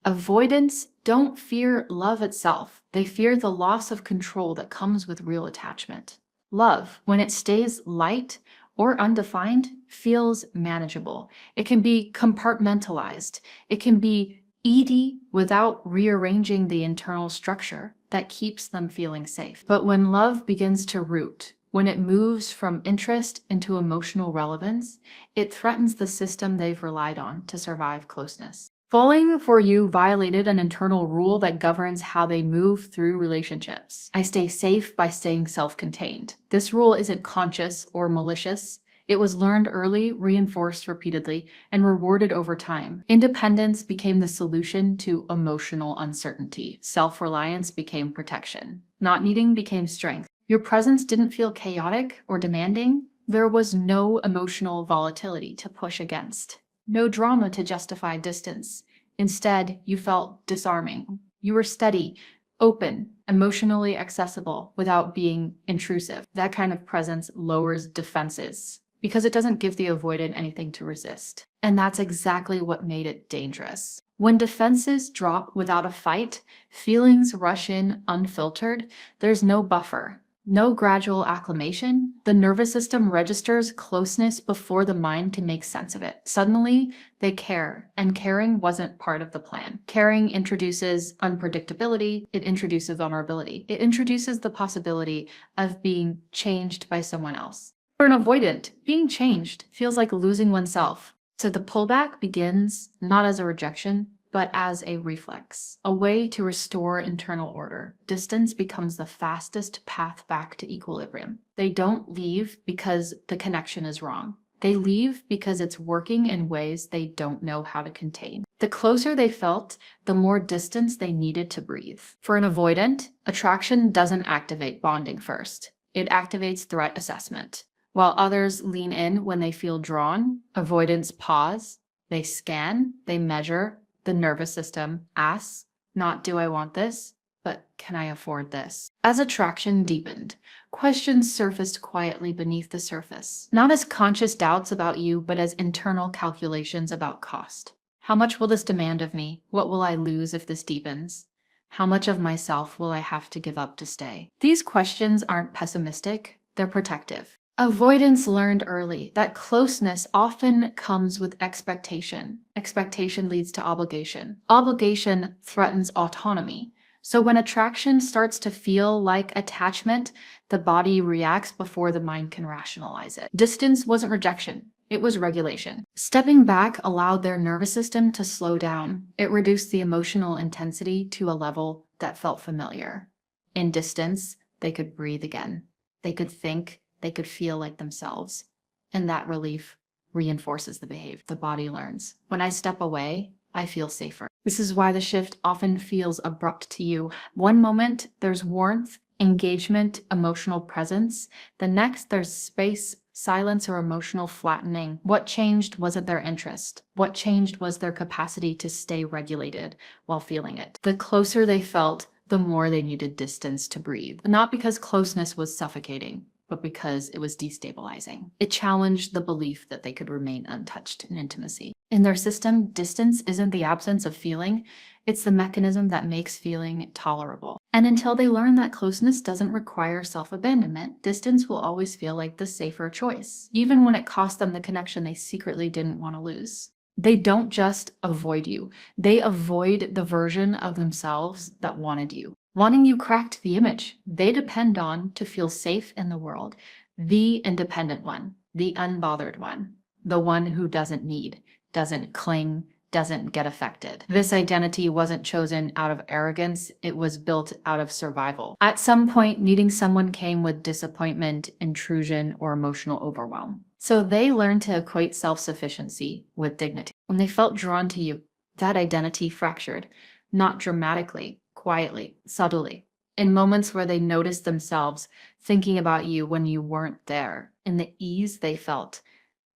Avoidants don't fear love itself. They fear the loss of control that comes with real attachment. Love, when it stays light or undefined, feels manageable. It can be compartmentalized. It can be easy without rearranging the internal structure that keeps them feeling safe. But when love begins to root, when it moves from interest into emotional relevance, it threatens the system they've relied on to survive closeness. Falling for you violated an internal rule that governs how they move through relationships. I stay safe by staying self-contained. This rule isn't conscious or malicious. It was learned early, reinforced repeatedly, and rewarded over time. Independence became the solution to emotional uncertainty. Self-reliance became protection. Not needing became strength. Your presence didn't feel chaotic or demanding. There was no emotional volatility to push against. No drama to justify distance. Instead, you felt disarming. You were steady, open, emotionally accessible without being intrusive. That kind of presence lowers defenses because it doesn't give the avoidant anything to resist. And that's exactly what made it dangerous. When defenses drop without a fight, feelings rush in unfiltered, there's no buffer. No gradual acclimation. The nervous system registers closeness before the mind can make sense of it. Suddenly, they care, and caring wasn't part of the plan. Caring introduces unpredictability, it introduces vulnerability. It introduces the possibility of being changed by someone else. For an avoidant, being changed feels like losing oneself. So the pullback begins not as a rejection, but as a reflex, a way to restore internal order. Distance becomes the fastest path back to equilibrium. They don't leave because the connection is wrong. They leave because it's working in ways they don't know how to contain. The closer they felt, the more distance they needed to breathe. For an avoidant, attraction doesn't activate bonding first. It activates threat assessment. While others lean in when they feel drawn, avoidants pause, they scan, they measure. The nervous system asks, not do I want this, but can I afford this? As attraction deepened, questions surfaced quietly beneath the surface. Not as conscious doubts about you, but as internal calculations about cost. How much will this demand of me? What will I lose if this deepens? How much of myself will I have to give up to stay? These questions aren't pessimistic, they're protective. Avoidance learned early that closeness often comes with expectation. Expectation leads to obligation. Obligation threatens autonomy. So when attraction starts to feel like attachment, the body reacts before the mind can rationalize it. Distance wasn't rejection. It was regulation. Stepping back allowed their nervous system to slow down. It reduced the emotional intensity to a level that felt familiar. In distance, they could breathe again. They could think. They could feel like themselves. And that relief reinforces the behavior. The body learns. When I step away, I feel safer. This is why the shift often feels abrupt to you. One moment, there's warmth, engagement, emotional presence. The next, there's space, silence, or emotional flattening. What changed wasn't their interest. What changed was their capacity to stay regulated while feeling it. The closer they felt, the more they needed distance to breathe. Not because closeness was suffocating, but because it was destabilizing. It challenged the belief that they could remain untouched in intimacy. In their system, distance isn't the absence of feeling, it's the mechanism that makes feeling tolerable. And until they learn that closeness doesn't require self-abandonment, distance will always feel like the safer choice, even when it costs them the connection they secretly didn't want to lose. They don't just avoid you, they avoid the version of themselves that wanted you. Wanting you cracked the image they depend on to feel safe in the world. The independent one, the unbothered one, the one who doesn't need, doesn't cling, doesn't get affected. This identity wasn't chosen out of arrogance, it was built out of survival. At some point, needing someone came with disappointment, intrusion, or emotional overwhelm. So they learned to equate self-sufficiency with dignity. When they felt drawn to you, that identity fractured, not dramatically, quietly, subtly, in moments where they noticed themselves thinking about you when you weren't there, in the ease they felt,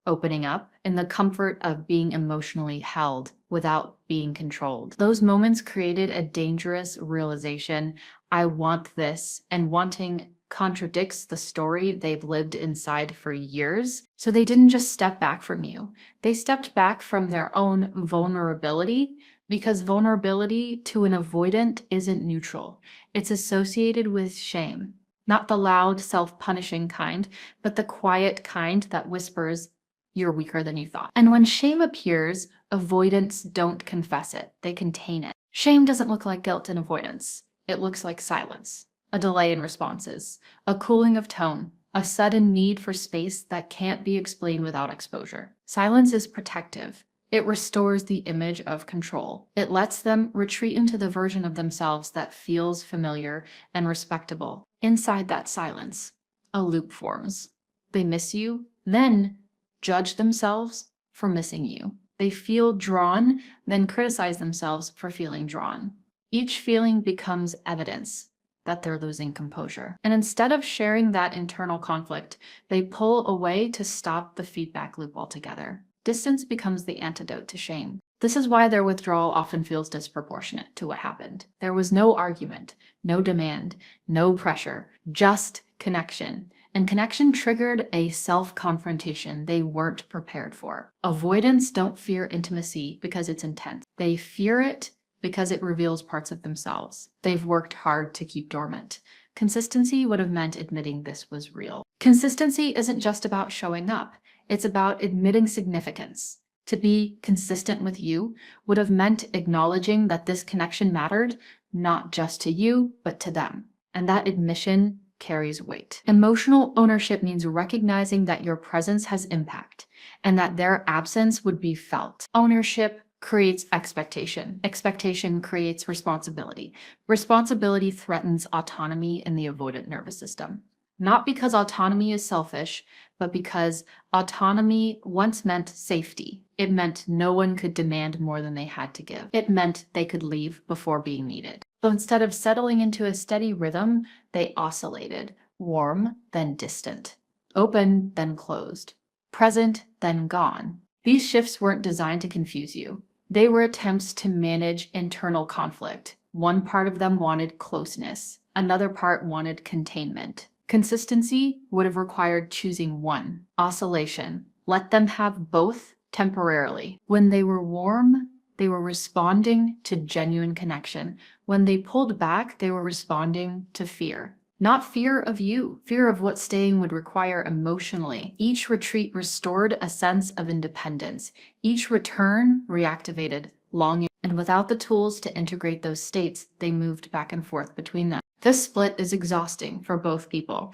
opening up, in the comfort of being emotionally held without being controlled. Those moments created a dangerous realization: I want this, and wanting contradicts the story they've lived inside for years. So they didn't just step back from you. They stepped back from their own vulnerability Because vulnerability to an avoidant isn't neutral. It's associated with shame, not the loud, self-punishing kind, but the quiet kind that whispers, "You're weaker than you thought." And when shame appears, avoidants don't confess it, they contain it. Shame doesn't look like guilt in avoidance. It looks like silence, a delay in responses, a cooling of tone, a sudden need for space that can't be explained without exposure. Silence is protective. It restores the image of control. It lets them retreat into the version of themselves that feels familiar and respectable. Inside that silence, a loop forms. They miss you, then judge themselves for missing you. They feel drawn, then criticize themselves for feeling drawn. Each feeling becomes evidence that they're losing composure. And instead of sharing that internal conflict, they pull away to stop the feedback loop altogether. Distance becomes the antidote to shame. This is why their withdrawal often feels disproportionate to what happened. There was no argument, no demand, no pressure, just connection. And connection triggered a self-confrontation they weren't prepared for. Avoidants don't fear intimacy because it's intense. They fear it because it reveals parts of themselves they've worked hard to keep dormant. Consistency would have meant admitting this was real. Consistency isn't just about showing up. It's about admitting significance. To be consistent with you would have meant acknowledging that this connection mattered, not just to you, but to them. And that admission carries weight. Emotional ownership means recognizing that your presence has impact and that their absence would be felt. Ownership creates expectation. Expectation creates responsibility. Responsibility threatens autonomy in the avoidant nervous system. Not because autonomy is selfish, but because autonomy once meant safety. It meant no one could demand more than they had to give. It meant they could leave before being needed. So instead of settling into a steady rhythm, they oscillated, warm, then distant, open, then closed, present, then gone. These shifts weren't designed to confuse you. They were attempts to manage internal conflict. One part of them wanted closeness. Another part wanted containment. Consistency would have required choosing one. Oscillation. Let them have both temporarily. When they were warm, they were responding to genuine connection. When they pulled back, they were responding to fear. Not fear of you, fear of what staying would require emotionally. Each retreat restored a sense of independence. Each return reactivated longing. And without the tools to integrate those states, they moved back and forth between them. This split is exhausting for both people.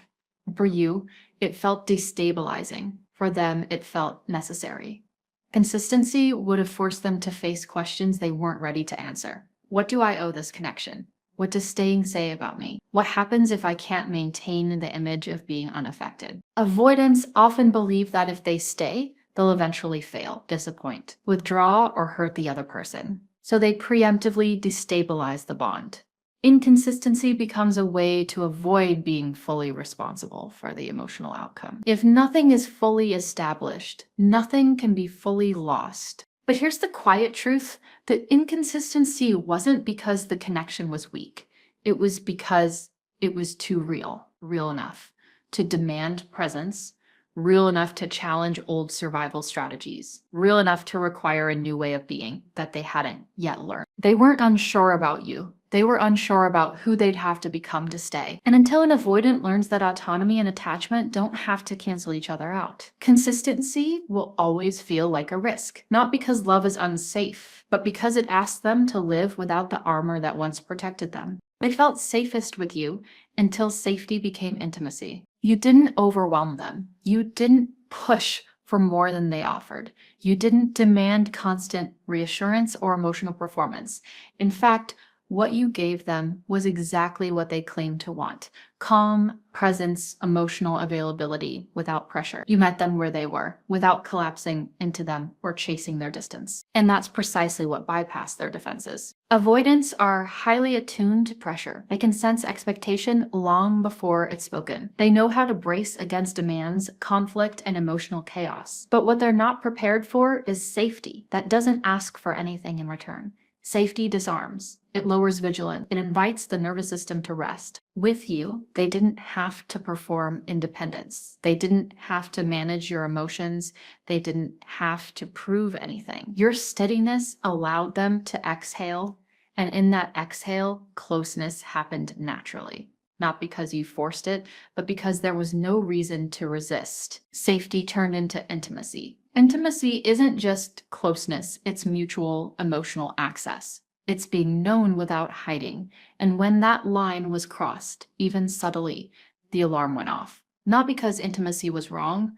For you, it felt destabilizing. For them, it felt necessary. Consistency would have forced them to face questions they weren't ready to answer. What do I owe this connection? What does staying say about me? What happens if I can't maintain the image of being unaffected? Avoidants often believe that if they stay, they'll eventually fail, disappoint, withdraw, or hurt the other person. So they preemptively destabilize the bond. Inconsistency becomes a way to avoid being fully responsible for the emotional outcome. If nothing is fully established, nothing can be fully lost. But here's the quiet truth. The inconsistency wasn't because the connection was weak. It was because it was too real enough to demand presence, real enough to challenge old survival strategies, real enough to require a new way of being that they hadn't yet learned. They weren't unsure about you. They were unsure about who they'd have to become to stay. And until an avoidant learns that autonomy and attachment don't have to cancel each other out, consistency will always feel like a risk. Not because love is unsafe, but because it asks them to live without the armor that once protected them. They felt safest with you until safety became intimacy. You didn't overwhelm them. You didn't push for more than they offered. You didn't demand constant reassurance or emotional performance. In fact, what you gave them was exactly what they claimed to want: calm, presence, emotional availability without pressure. You met them where they were, without collapsing into them or chasing their distance. And that's precisely what bypassed their defenses. Avoidants are highly attuned to pressure. They can sense expectation long before it's spoken. They know how to brace against demands, conflict, and emotional chaos. But what they're not prepared for is safety that doesn't ask for anything in return. Safety disarms. It lowers vigilance. It invites the nervous system to rest. With you, they didn't have to perform independence. They didn't have to manage your emotions. They didn't have to prove anything. Your steadiness allowed them to exhale, and in that exhale, closeness happened naturally. Not because you forced it, but because there was no reason to resist. Safety turned into intimacy. Intimacy isn't just closeness, it's mutual emotional access. It's being known without hiding. And when that line was crossed, even subtly, the alarm went off. Not because intimacy was wrong,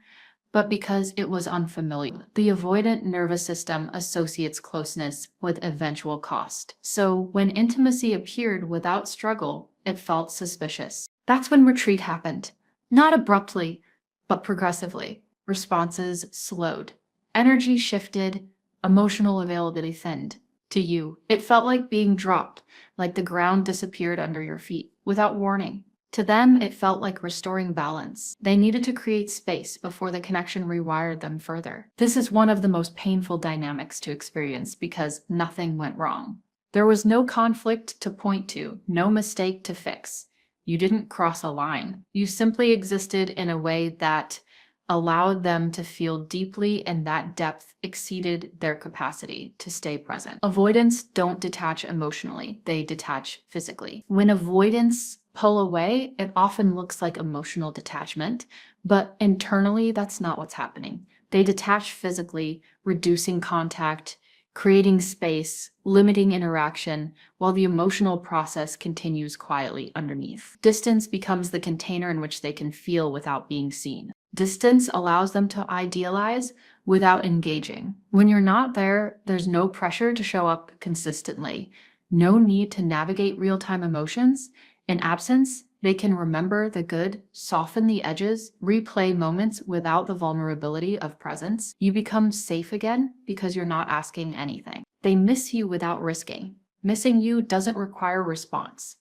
but because it was unfamiliar. The avoidant nervous system associates closeness with eventual cost. So when intimacy appeared without struggle, it felt suspicious. That's when retreat happened. Not abruptly, but progressively. Responses slowed. Energy shifted. Emotional availability thinned. To you, it felt like being dropped, like the ground disappeared under your feet, without warning. To them, it felt like restoring balance. They needed to create space before the connection rewired them further. This is one of the most painful dynamics to experience because nothing went wrong. There was no conflict to point to, no mistake to fix. You didn't cross a line. You simply existed in a way that allowed them to feel deeply, and that depth exceeded their capacity to stay present. Avoidants don't detach emotionally, they detach physically. When avoidants pull away, it often looks like emotional detachment, but internally, that's not what's happening. They detach physically, reducing contact, creating space, limiting interaction, while the emotional process continues quietly underneath. Distance becomes the container in which they can feel without being seen. Distance allows them to idealize without engaging. When you're not there, there's no pressure to show up consistently, no need to navigate real-time emotions. In absence, they can remember the good, soften the edges, replay moments without the vulnerability of presence. You become safe again because you're not asking anything. They miss you without risking. Missing you doesn't require response.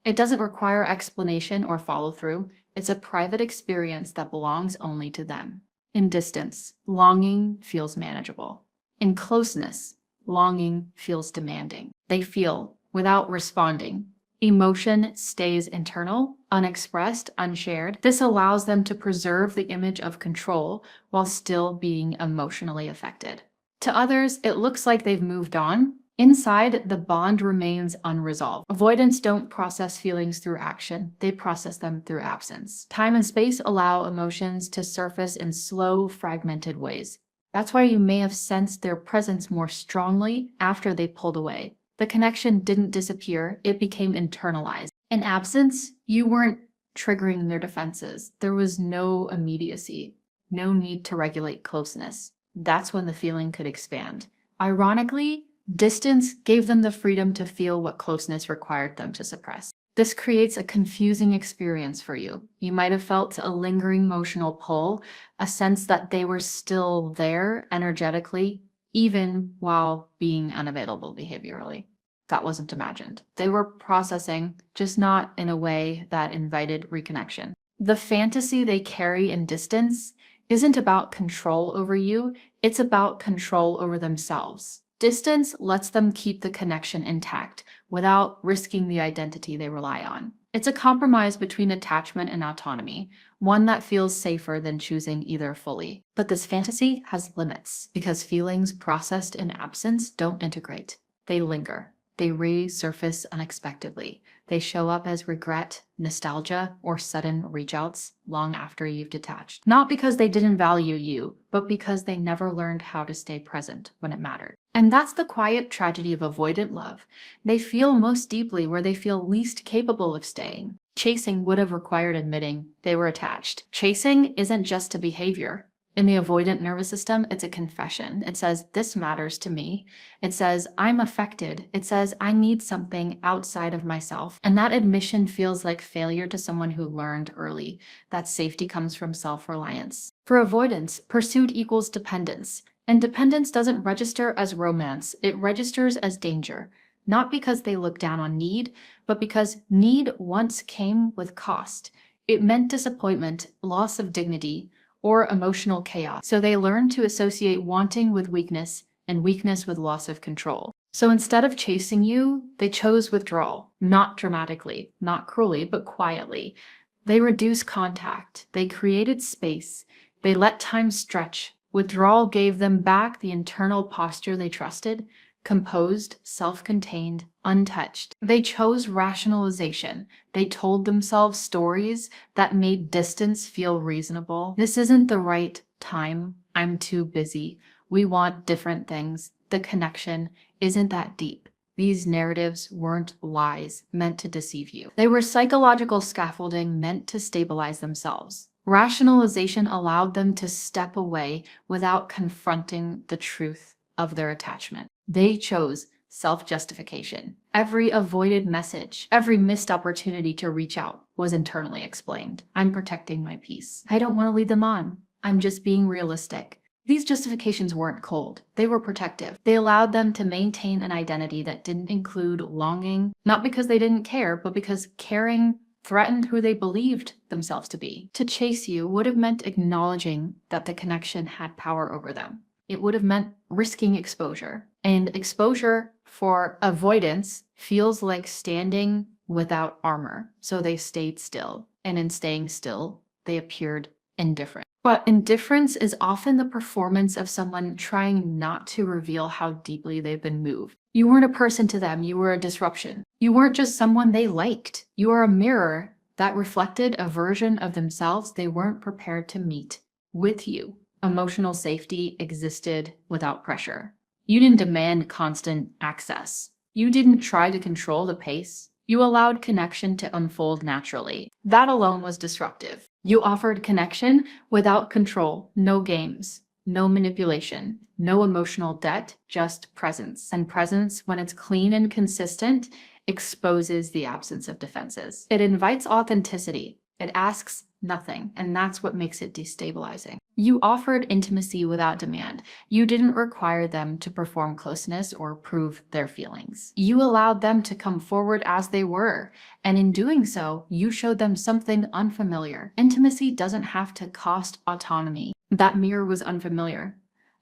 It doesn't require explanation or follow-through. It's a private experience that belongs only to them. In distance, longing feels manageable. In closeness, longing feels demanding. They feel without responding. Emotion stays internal, unexpressed, unshared. This allows them to preserve the image of control while still being emotionally affected. To others, it looks like they've moved on. Inside, the bond remains unresolved. Avoidants don't process feelings through action, they process them through absence. Time and space allow emotions to surface in slow, fragmented ways. That's why you may have sensed their presence more strongly after they pulled away. The connection didn't disappear, it became internalized. In absence, you weren't triggering their defenses. There was no immediacy, no need to regulate closeness. That's when the feeling could expand. Ironically, distance gave them the freedom to feel what closeness required them to suppress. This creates a confusing experience for you. You might have felt a lingering emotional pull, a sense that they were still there energetically, even while being unavailable behaviorally. That wasn't imagined. They were processing, just not in a way that invited reconnection. The fantasy they carry in distance isn't about control over you, it's about control over themselves. Distance lets them keep the connection intact without risking the identity they rely on. It's a compromise between attachment and autonomy, one that feels safer than choosing either fully. But this fantasy has limits because feelings processed in absence don't integrate. They linger. They resurface unexpectedly. They show up as regret, nostalgia, or sudden reach-outs long after you've detached. Not because they didn't value you, but because they never learned how to stay present when it mattered. And that's the quiet tragedy of avoidant love. They feel most deeply where they feel least capable of staying. Chasing would have required admitting they were attached. Chasing isn't just a behavior. In the avoidant nervous system, it's a confession. It says, this matters to me. It says, I'm affected. It says, I need something outside of myself. And that admission feels like failure to someone who learned early that safety comes from self-reliance. For avoidance, pursuit equals dependence. And dependence doesn't register as romance. It registers as danger. Not because they look down on need, but because need once came with cost. It meant disappointment, loss of dignity, or emotional chaos. So they learn to associate wanting with weakness and weakness with loss of control. So instead of chasing you, they chose withdrawal, not dramatically, not cruelly, but quietly. They reduced contact, they created space, they let time stretch. Withdrawal gave them back the internal posture they trusted, composed, self contained, untouched. They chose rationalization. They told themselves stories that made distance feel reasonable. This isn't the right time. I'm too busy. We want different things. The connection isn't that deep. These narratives weren't lies meant to deceive you. They were psychological scaffolding meant to stabilize themselves. Rationalization allowed them to step away without confronting the truth of their attachment. They chose self-justification. Every avoided message, every missed opportunity to reach out was internally explained. I'm protecting my peace. I don't want to lead them on. I'm just being realistic. These justifications weren't cold. They were protective. They allowed them to maintain an identity that didn't include longing, not because they didn't care, but because caring threatened who they believed themselves to be. To chase you would have meant acknowledging that the connection had power over them. It would have meant risking exposure. And exposure for avoidance feels like standing without armor. So they stayed still. And in staying still, they appeared indifferent. But indifference is often the performance of someone trying not to reveal how deeply they've been moved. You weren't a person to them, you were a disruption. You weren't just someone they liked. You are a mirror that reflected a version of themselves they weren't prepared to meet with you. Emotional safety existed without pressure. You didn't demand constant access. You didn't try to control the pace. You allowed connection to unfold naturally. That alone was disruptive. You offered connection without control, no games, no manipulation, no emotional debt, just presence. And presence, when it's clean and consistent, exposes the absence of defenses. It invites authenticity. It asks nothing, and that's what makes it destabilizing. You offered intimacy without demand. You didn't require them to perform closeness or prove their feelings. You allowed them to come forward as they were, and in doing so, you showed them something unfamiliar. Intimacy doesn't have to cost autonomy. That mirror was unfamiliar.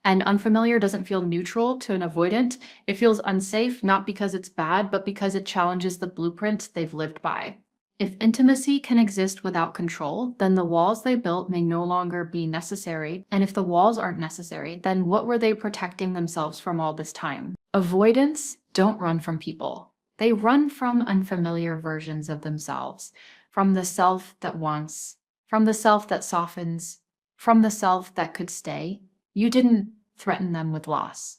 And unfamiliar doesn't feel neutral to an avoidant. It feels unsafe, not because it's bad, but because it challenges the blueprint they've lived by. If intimacy can exist without control, then the walls they built may no longer be necessary. And if the walls aren't necessary, then what were they protecting themselves from all this time? Avoidants don't run from people. They run from unfamiliar versions of themselves, from the self that wants, from the self that softens, from the self that could stay. You didn't threaten them with loss.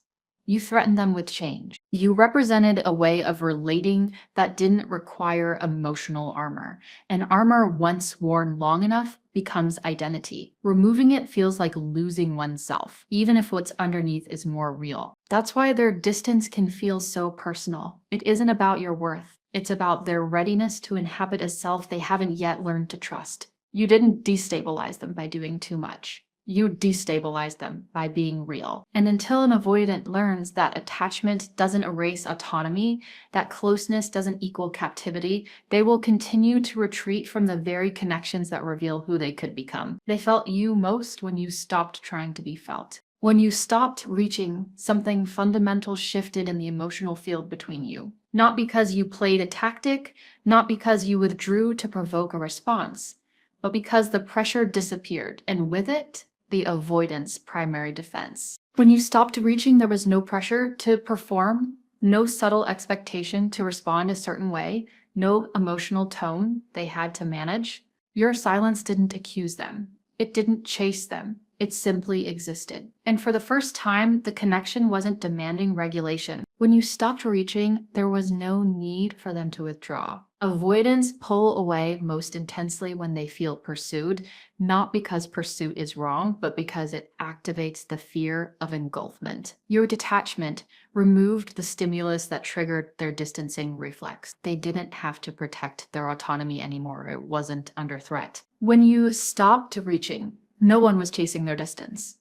You threatened them with change. You represented a way of relating that didn't require emotional armor. And armor, once worn long enough, becomes identity. Removing it feels like losing oneself, even if what's underneath is more real. That's why their distance can feel so personal. It isn't about your worth. It's about their readiness to inhabit a self they haven't yet learned to trust. You didn't destabilize them by doing too much. You destabilize them by being real. And until an avoidant learns that attachment doesn't erase autonomy, that closeness doesn't equal captivity, they will continue to retreat from the very connections that reveal who they could become. They felt you most when you stopped trying to be felt. When you stopped reaching, something fundamental shifted in the emotional field between you. Not because you played a tactic, not because you withdrew to provoke a response, but because the pressure disappeared, and with it, the avoidance primary defense. When you stopped reaching, there was no pressure to perform, no subtle expectation to respond a certain way, no emotional tone they had to manage. Your silence didn't accuse them. It didn't chase them. It simply existed. And for the first time, the connection wasn't demanding regulation. When you stopped reaching, there was no need for them to withdraw. Avoidants pull away most intensely when they feel pursued, not because pursuit is wrong, but because it activates the fear of engulfment. Your detachment removed the stimulus that triggered their distancing reflex. They didn't have to protect their autonomy anymore. It wasn't under threat. When you stopped reaching, no one was chasing their distance.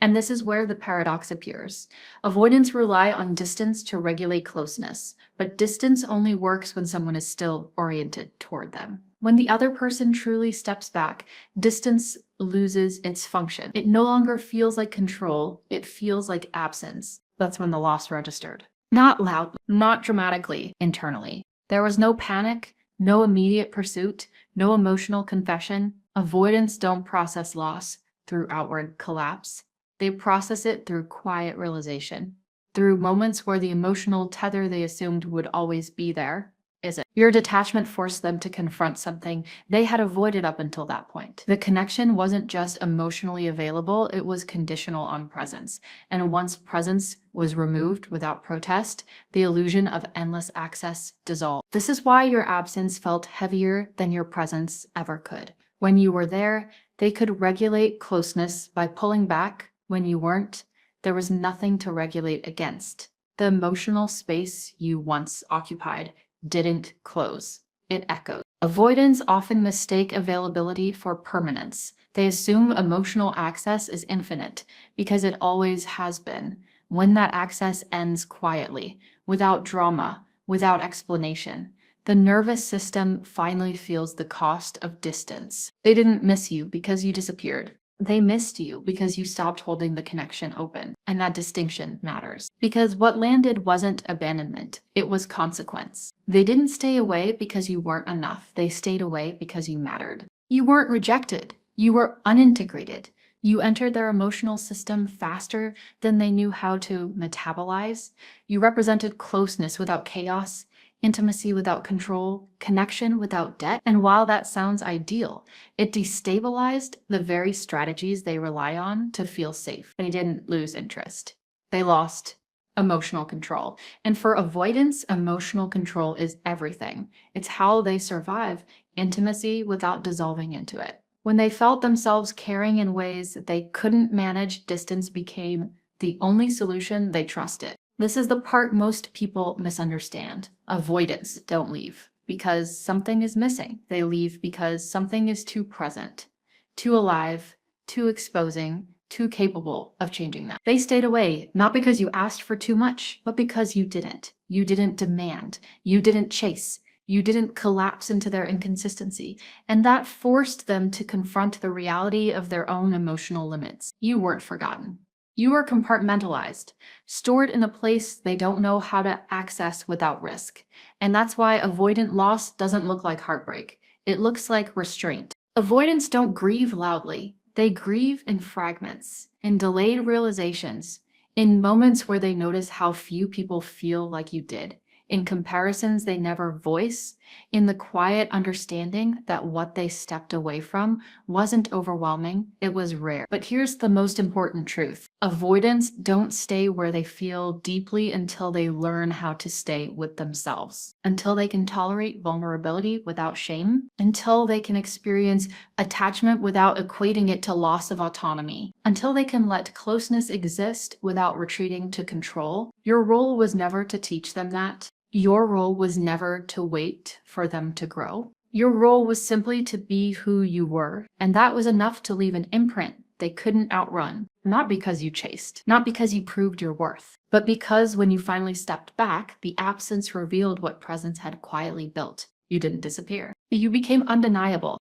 And this is where the paradox appears. Avoidants rely on distance to regulate closeness, but distance only works when someone is still oriented toward them. When the other person truly steps back, distance loses its function. It no longer feels like control, it feels like absence. That's when the loss registered. Not loudly, not dramatically, internally. There was no panic, no immediate pursuit, no emotional confession. Avoidants don't process loss through outward collapse. They process it through quiet realization, through moments where the emotional tether they assumed would always be there isn't. Your detachment forced them to confront something they had avoided up until that point. The connection wasn't just emotionally available, it was conditional on presence. And once presence was removed without protest, the illusion of endless access dissolved. This is why your absence felt heavier than your presence ever could. When you were there, they could regulate closeness by pulling back. When you weren't, there was nothing to regulate against. The emotional space you once occupied didn't close. It echoed. Avoidants often mistake availability for permanence. They assume emotional access is infinite because it always has been. When that access ends quietly, without drama, without explanation, the nervous system finally feels the cost of distance. They didn't miss you because you disappeared. They missed you because you stopped holding the connection open. And that distinction matters. Because what landed wasn't abandonment, it was consequence. They didn't stay away because you weren't enough. They stayed away because you mattered. You weren't rejected. You were unintegrated. You entered their emotional system faster than they knew how to metabolize. You represented closeness without chaos, intimacy without control, connection without debt. And while that sounds ideal, it destabilized the very strategies they rely on to feel safe. They didn't lose interest. They lost emotional control. And for avoidance, emotional control is everything. It's how they survive intimacy without dissolving into it. When they felt themselves caring in ways that they couldn't manage, distance became the only solution they trusted. This is the part most people misunderstand. Avoidants don't leave because something is missing. They leave because something is too present, too alive, too exposing, too capable of changing them. They stayed away, not because you asked for too much, but because you didn't. You didn't demand. You didn't chase. You didn't collapse into their inconsistency. And that forced them to confront the reality of their own emotional limits. You weren't forgotten. You are compartmentalized, stored in a place they don't know how to access without risk. And that's why avoidant loss doesn't look like heartbreak. It looks like restraint. Avoidants don't grieve loudly. They grieve in fragments, in delayed realizations, in moments where they notice how few people feel like you did, in comparisons they never voice, in the quiet understanding that what they stepped away from wasn't overwhelming, it was rare. But here's the most important truth. Avoidants don't stay where they feel deeply until they learn how to stay with themselves, until they can tolerate vulnerability without shame, until they can experience attachment without equating it to loss of autonomy, until they can let closeness exist without retreating to control. Your role was never to teach them that. Your role was never to wait for them to grow. Your role was simply to be who you were, and that was enough to leave an imprint they couldn't outrun. Not because you chased, not because you proved your worth, but because when you finally stepped back, the absence revealed what presence had quietly built. You didn't disappear. You became undeniable.